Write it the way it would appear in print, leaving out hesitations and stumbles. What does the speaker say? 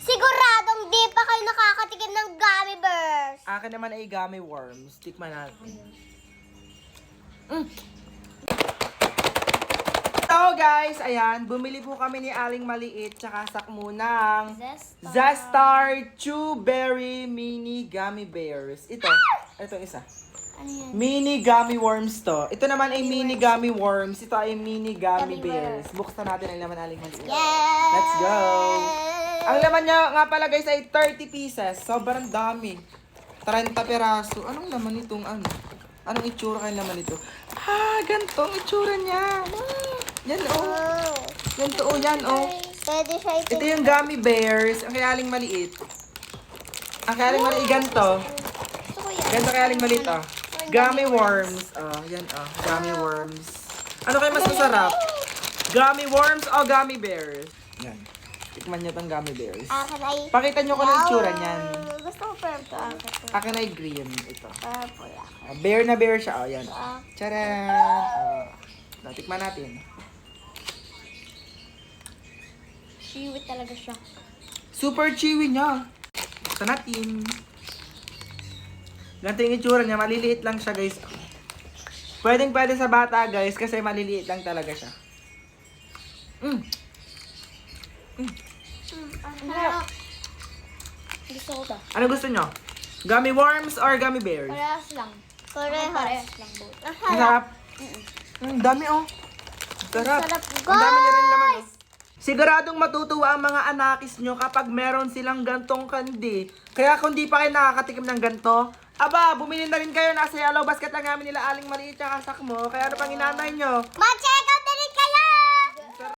Siguradong di pa kayo nakakatikim ng gummy bears. Akin naman ay gummy worms. Tikman natin. So guys, ayan, bumili po kami ni Aling Maliit tsaka Sakmo ng Zestar Chewberry Mini Gummy Bears. Ito isa. Ano yan? Mini Gummy Worms to. Ito naman ay Mini Gummy Worms. Ito ay Mini Gummy Bears. Buksan natin ang laman, Aling Maliit. Yes! Let's go! Ang laman niya nga pala guys ay 30 pieces. Sobrang dami. 30 peraso. Anong laman itong ano? Anong itsura kayo naman ito? Ganito ang itsura niya. Yan Oh. Ganito yan Pwede siya ito. Ito yung gummy bears. Ang kayaling maliit. Ang kayaling maliit ganito. Gusto ko yan. Ganito kayaling maliit Gummy worms. Yan gummy worms. Ano kayo mas masarap? Gummy worms o gummy bears? Yan. Tikman nyo tong gummy bears. Akin ay... Pakita nyo kung ano itsura niyan. Gusto ko purple. Akin ay green. Ito. Purple ako. Bear na bear siya. Yan. Tcharan! Tikman natin. Chewy talaga siya. Super chewy niya. Buksan natin. Ganito yung itsura niya. Maliliit lang siya, guys. Pwede sa bata, guys, kasi maliliit lang talaga siya. Gusto ko to. Ano gusto nyo? Gummy worms or gummy bears? Parehas lang. Parehas lang po. Ang sarap. Dami, Sarap. Sarap, Ang dami niya rin naman, guys! Siguradong matutuwa ang mga anakis nyo kapag meron silang gantong candy. Kaya kung di pa kayo nakakatikim ng ganto, aba, bumili na rin kayo. Nasa yellow basket lang namin nila Aling Maliit tsaka Sakmo. Kaya ano pang inantay nyo? Mag-check